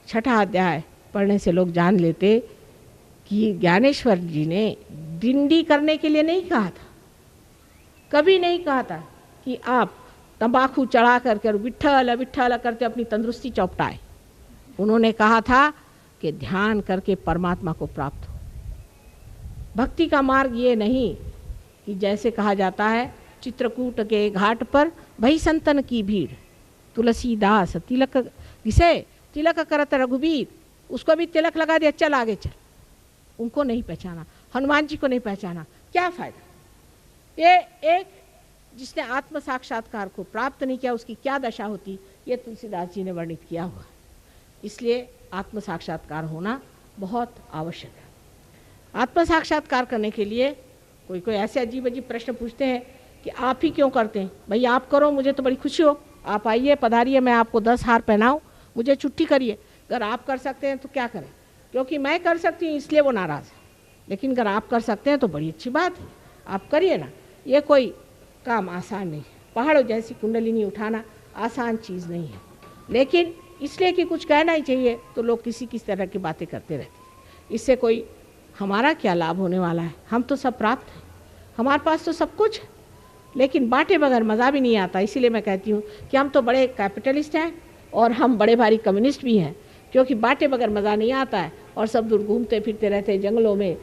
छठा अध्याय पढ़ने से लोग जान लेते कि ज्ञानेश्वर जी ने डिंडी करने के लिए नहीं कहा था, कभी नहीं कहा था कि आप तंबाकू चढ़ा करके विट्ठल विट्ठल करते अपनी तंदुरुस्ती चौपटाए। उन्होंने कहा था कि ध्यान करके परमात्मा को प्राप्त हो। भक्ति का मार्ग ये नहीं कि जैसे कहा जाता है चित्रकूट के घाट पर भई संतन की भीड़, तुलसीदास तिलक विषय तिलक करत रघुवीर, उसको भी तिलक लगा दिया, चल आगे चल। उनको नहीं पहचाना, हनुमान जी को नहीं पहचाना, क्या फायदा। ये एक जिसने आत्म साक्षात्कार को प्राप्त नहीं किया उसकी क्या दशा होती, ये तुलसीदास जी ने वर्णित किया हुआ। इसलिए आत्म साक्षात्कार होना बहुत आवश्यक है। आत्म साक्षात्कार करने के लिए कोई कोई ऐसे अजीब अजीब प्रश्न पूछते हैं कि आप ही क्यों करते हैं, भाई आप करो, मुझे तो बड़ी खुशी हो, आप आइए पधारिए, मैं आपको 10 हार पहनाऊँ, मुझे छुट्टी करिए। अगर आप कर सकते हैं तो क्या करें, क्योंकि मैं कर सकती हूँ इसलिए वो नाराज़ है। लेकिन अगर आप कर सकते हैं तो बड़ी अच्छी बात है, आप करिए ना। ये कोई काम आसान नहीं है, पहाड़ों जैसी कुंडलिनी उठाना आसान चीज़ नहीं है। लेकिन इसलिए कि कुछ कहना ही चाहिए तो लोग किसी तरह की बातें करते रहते हैं। इससे कोई हमारा क्या लाभ होने वाला है, हम तो सब प्राप्त हैं, हमारे पास तो सब कुछ है, लेकिन बांटे बगैर मज़ा भी नहीं आता। इसीलिए मैं कहती हूँ कि हम तो बड़े कैपिटलिस्ट हैं और हम बड़े भारी कम्युनिस्ट भी हैं, क्योंकि बांटे बगैर मज़ा नहीं आता है और सब दूर घूमते फिरते रहते हैं जंगलों में,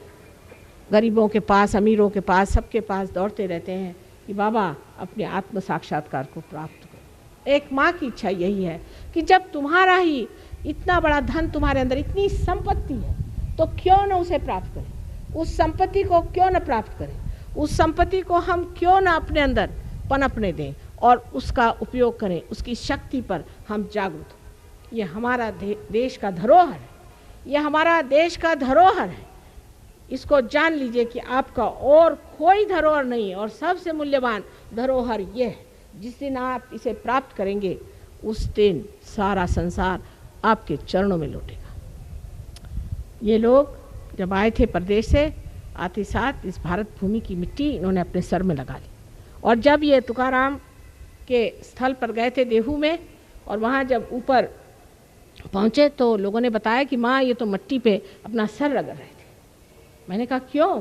गरीबों के पास, अमीरों के पास, सबके पास दौड़ते रहते हैं कि बाबा अपने आत्म साक्षात्कार को प्राप्त करो। एक माँ की इच्छा यही है कि जब तुम्हारा ही इतना बड़ा धन, तुम्हारे अंदर इतनी संपत्ति है, तो क्यों न उसे प्राप्त करें, उस संपत्ति को क्यों न प्राप्त करें, उस संपत्ति को हम क्यों न अपने अंदर पनपने दें और उसका उपयोग करें, उसकी शक्ति पर हम जागरूक हों। ये हमारा देश का धरोहर है, ये हमारा देश का धरोहर है। इसको जान लीजिए कि आपका और कोई धरोहर नहीं है और सबसे मूल्यवान धरोहर ये है। जिस दिन आप इसे प्राप्त करेंगे उस दिन सारा संसार आपके चरणों में लौटेगा। ये लोग जब आए थे प्रदेश से, आते साथ इस भारत भूमि की मिट्टी इन्होंने अपने सर में लगा ली। और जब ये तुकाराम के स्थल पर गए थे देहू में, और वहाँ जब ऊपर पहुँचे तो लोगों ने बताया कि माँ ये तो मिट्टी पे अपना सर रगड़ रहे थे। मैंने कहा क्यों?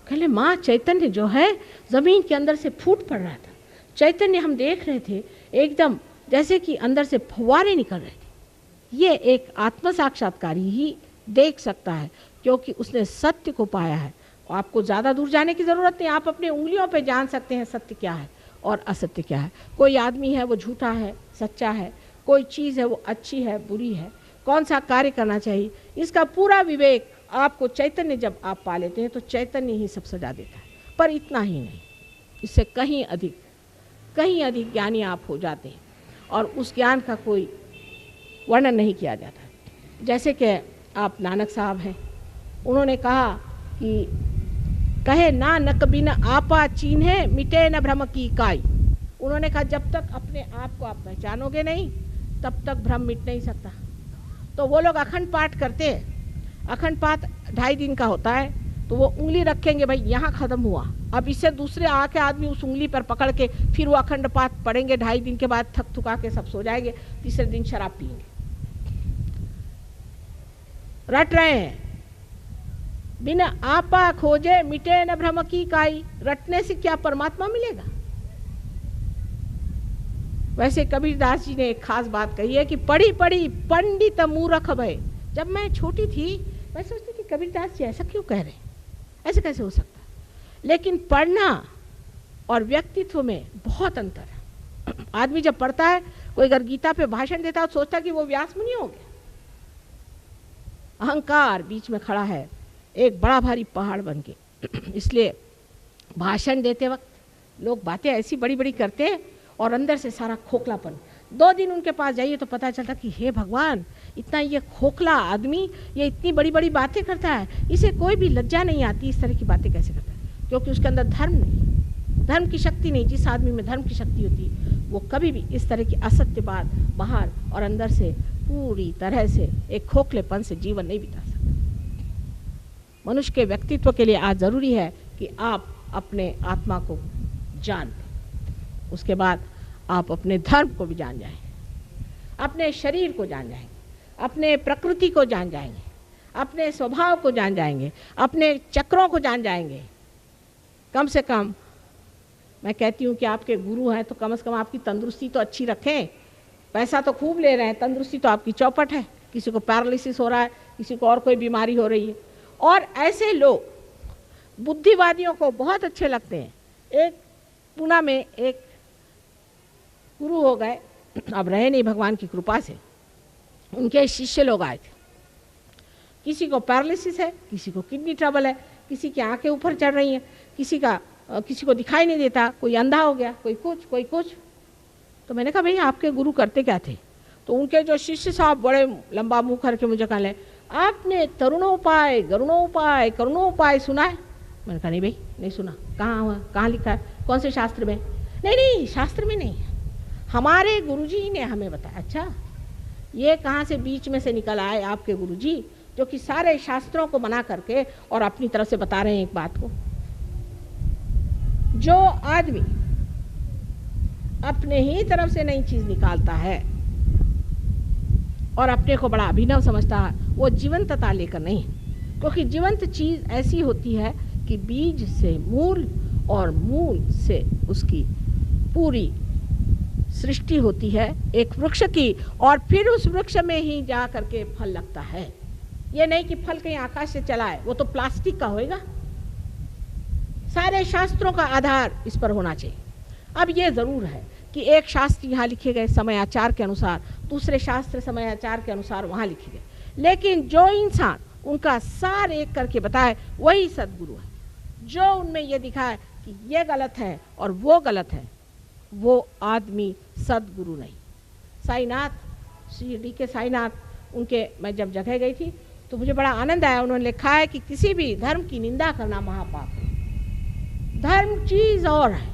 कहले माँ चैतन्य जो है ज़मीन के अंदर से फूट पड़ रहा था, चैतन्य हम देख रहे थे एकदम जैसे कि अंदर से फव्वारे निकल रहे थे। ये एक आत्म साक्षात्कारी ही देख सकता है, क्योंकि उसने सत्य को पाया है। और आपको ज़्यादा दूर जाने की ज़रूरत नहीं, आप अपने उंगलियों पे जान सकते हैं सत्य क्या है और असत्य क्या है। कोई आदमी है वो झूठा है, सच्चा है, कोई चीज़ है वो अच्छी है, बुरी है, कौन सा कार्य करना चाहिए, इसका पूरा विवेक आपको चैतन्य जब आप पा लेते हैं तो चैतन्य ही सब सजा देता है। पर इतना ही नहीं, इससे कहीं अधिक ज्ञानी आप हो जाते हैं और उस ज्ञान का कोई वर्णन नहीं किया जाता। जैसे कि आप नानक साहब हैं, उन्होंने कहा कि कहे नानक बिन आपा चीन्हे मिटे न भ्रम की काई। उन्होंने कहा जब तक अपने आप को आप पहचानोगे नहीं तब तक भ्रम मिट नहीं सकता। तो वो लोग अखंड पाठ करते हैं, अखंड पाठ 2.5 दिन का होता है, तो वो उंगली रखेंगे, भाई यहाँ ख़त्म हुआ, अब इससे दूसरे आके आदमी उस उंगली पर पकड़ के फिर वो अखंड पाठ पढ़ेंगे। 2.5 दिन के बाद थक थुका के सब सो जाएंगे, तीसरे दिन शराब पिएंगे। रट रहे हैं, बिना आपा खोजे मिटे न भ्रम की काई। रटने से क्या परमात्मा मिलेगा? वैसे कबीरदास जी ने एक खास बात कही है कि पढ़ी पढ़ी पंडित मूर्ख भय। जब मैं छोटी थी मैं सोचती थी कबीरदास जी ऐसा क्यों कह रहे हैं, ऐसे कैसे हो सकता है। लेकिन पढ़ना और व्यक्तित्व में बहुत अंतर है। आदमी जब पढ़ता है, कोई अगर गीता पे भाषण देता है तो सोचता है कि वो व्यास मुनि हो गया। अहंकार बीच में खड़ा है, एक बड़ा भारी पहाड़ बन के। इसलिए भाषण देते वक्त लोग बातें ऐसी बड़ी बड़ी करते हैं और अंदर से सारा खोखलापन। 2 दिन उनके पास जाइए तो पता चलता कि हे भगवान, इतना ये खोखला आदमी ये इतनी बड़ी बड़ी बातें करता है, इसे कोई भी लज्जा नहीं आती, इस तरह की बातें कैसे करता है? क्योंकि उसके अंदर धर्म नहीं, धर्म की शक्ति नहीं। जिस आदमी में धर्म की शक्ति होती वो कभी भी इस तरह की असत्य बात बाहर और अंदर से पूरी तरह से एक खोखलेपन से जीवन नहीं बिता सकता। मनुष्य के व्यक्तित्व के लिए आज ज़रूरी है कि आप अपने आत्मा को जान लें, उसके बाद आप अपने धर्म को भी जान जाएं, अपने शरीर को जान जाएंगे, अपने प्रकृति को जान जाएंगे, अपने स्वभाव को जान जाएंगे, अपने चक्रों को जान जाएंगे। कम से कम मैं कहती हूँ कि आपके गुरु हैं तो कम से कम आपकी तंदुरुस्ती तो अच्छी रखें। पैसा तो खूब ले रहे हैं, तंदुरुस्ती तो आपकी चौपट है। किसी को पैरालिसिस हो रहा है, किसी को और कोई बीमारी हो रही है। और ऐसे लोग बुद्धिवादियों को बहुत अच्छे लगते हैं। एक पूना में एक गुरु हो गए, अब रहे नहीं भगवान की कृपा से, उनके शिष्य लोग आए थे। किसी को पैरालिसिस है, किसी को किडनी ट्रबल है, किसी की आंखें ऊपर चढ़ रही हैं, किसी को दिखाई नहीं देता, कोई अंधा हो गया, कोई कुछ। तो मैंने कहा भाई आपके गुरु करते क्या थे? तो उनके जो शिष्य साहब बड़े लंबा मुंह करके मुझे कहने, आपने तरुणोपाय गरुणोपाय करुणोपाय सुना है? मैंने कहा नहीं भाई, नहीं सुना। कहाँ लिखा है? कौन से शास्त्र में? नहीं, शास्त्र में नहीं, हमारे गुरुजी ने हमें बताया। अच्छा, ये कहाँ से बीच में से निकल आए आपके गुरुजी, जो कि सारे शास्त्रों को मना करके और अपनी तरफ से बता रहे हैं एक बात को। जो आदमी अपने ही तरफ से नई चीज निकालता है और अपने को बड़ा अभिनव समझता है, वो जीवंतता लेकर नहीं। क्योंकि जीवंत चीज ऐसी होती है कि बीज से मूल और मूल से उसकी पूरी सृष्टि होती है एक वृक्ष की, और फिर उस वृक्ष में ही जा करके फल लगता है। ये नहीं कि फल कहीं आकाश से चला है, वो तो प्लास्टिक का होएगा। सारे शास्त्रों का आधार इस पर होना चाहिए। अब ये जरूर है कि एक शास्त्र यहाँ लिखे गए समयाचार के अनुसार, दूसरे शास्त्र समयाचार के अनुसार वहाँ लिखे गए, लेकिन जो इंसान उनका सार एक करके बताए वही सदगुरु है। जो उनमें ये दिखाए कि ये गलत है और वो गलत है, वो आदमी सदगुरु नहीं। साईनाथ, शिरडी के साईनाथ, उनके मैं जब जगह गई थी तो मुझे बड़ा आनंद आया। उन्होंने लिखा है कि किसी भी धर्म की निंदा करना महापाप है। धर्म चीज और है,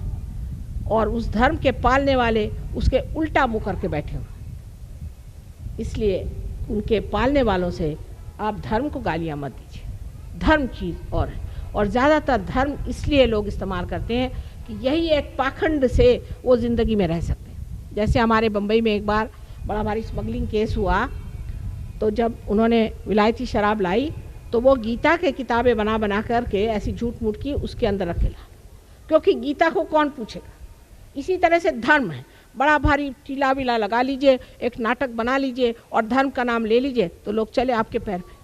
और उस धर्म के पालने वाले उसके उल्टा मुंह करके बैठे हुए। इसलिए उनके पालने वालों से आप धर्म को गालियां मत दीजिए। धर्म चीज और है, और ज़्यादातर धर्म इसलिए लोग इस्तेमाल करते हैं कि यही एक पाखंड से वो ज़िंदगी में रह सकते हैं। जैसे हमारे बम्बई में एक बार बड़ा भारी स्मगलिंग केस हुआ, तो जब उन्होंने विलायती शराब लाई तो वो गीता के किताबें बना करके ऐसी झूठ मूठ की उसके अंदर रखेला, क्योंकि गीता को कौन पूछेगा। इसी तरह से धर्म है, बड़ा भारी टीला विला लगा लीजिए, एक नाटक बना लीजिए और धर्म का नाम ले लीजिए तो लोग चले आपके पैर पे।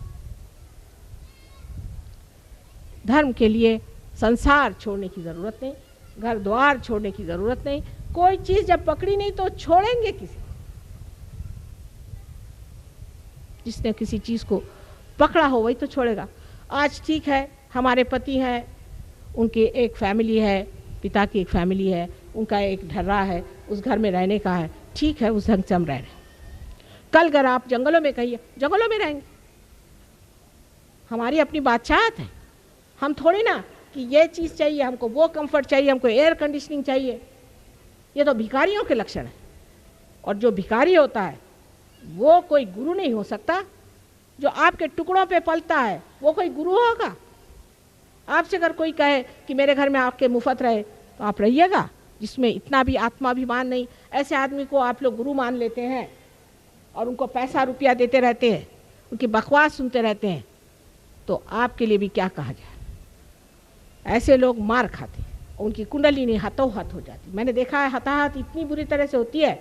धर्म के लिए संसार छोड़ने की ज़रूरत नहीं, घर द्वार छोड़ने की ज़रूरत नहीं। कोई चीज़ जब पकड़ी नहीं तो छोड़ेंगे किसी? जिसने किसी चीज़ को पकड़ा हो वही तो छोड़ेगा। आज ठीक है, हमारे पति हैं, उनकी एक फैमिली है, पिता की एक फैमिली है, उनका एक ढर्रा है, उस घर में रहने का है, ठीक है, उस ढंग से हम रह रहे हैं। कल अगर आप जंगलों में कहिए, जंगलों में रहेंगे। हमारी अपनी बादशाहत है। हम थोड़ी ना कि ये चीज़ चाहिए हमको, वो कंफर्ट चाहिए हमको, एयर कंडीशनिंग चाहिए। ये तो भिखारियों के लक्षण है। और जो भिखारी होता है वो कोई गुरु नहीं हो सकता। जो आपके टुकड़ों पे पलता है वो कोई गुरु होगा? आपसे अगर कोई कहे कि मेरे घर में आपके मुफ्त रहे तो आप रहिएगा? जिसमें इतना भी आत्माभिमान नहीं, ऐसे आदमी को आप लोग गुरु मान लेते हैं और उनको पैसा रुपया देते रहते हैं, उनकी बकवास सुनते रहते हैं, तो आपके लिए भी क्या कहा जाए। ऐसे लोग मार खाते, उनकी कुंडलिनी हतोहत हो जाती। मैंने देखा है हताहत इतनी बुरी तरह से होती है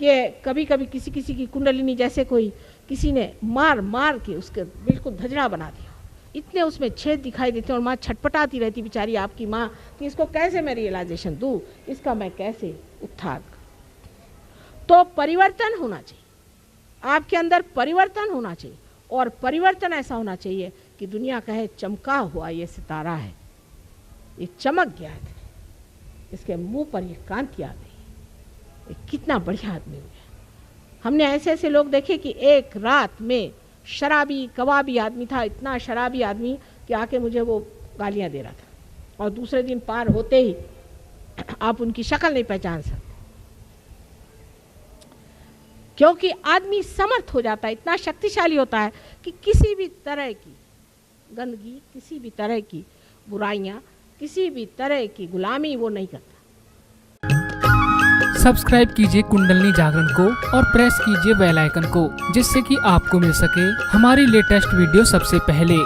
कि कभी कभी किसी किसी की कुंडलिनी जैसे कोई किसी ने मार मार के उसके बिल्कुल धजड़ा बना दिया, इतने उसमें छेद दिखाई देते हैं और माँ छटपटाती रहती बेचारी आपकी माँ कि इसको कैसे मैं रियलाइजेशन दूँ, इसका मैं कैसे उत्थान करूँ। तो परिवर्तन होना चाहिए, आपके अंदर परिवर्तन होना चाहिए, और परिवर्तन ऐसा होना चाहिए कि दुनिया कहे चमका हुआ ये सितारा है, ये चमक गया है, इसके मुंह पर ये कांति आ गई, ये कितना बढ़िया आदमी हो गया। हमने ऐसे ऐसे लोग देखे कि एक रात में शराबी कबाबी आदमी था, इतना शराबी आदमी कि आके मुझे वो गालियां दे रहा था, और दूसरे दिन पार होते ही आप उनकी शक्ल नहीं पहचान सकते, क्योंकि आदमी समर्थ हो जाता है, इतना शक्तिशाली होता है कि किसी भी तरह की गंदगी, किसी भी तरह की बुराइयां, किसी भी तरह की गुलामी वो नहीं करता। सब्सक्राइब कीजिए कुंडलिनी जागरण को और प्रेस कीजिए बेल आइकन को, जिससे कि आपको मिल सके हमारी लेटेस्ट वीडियो सबसे पहले।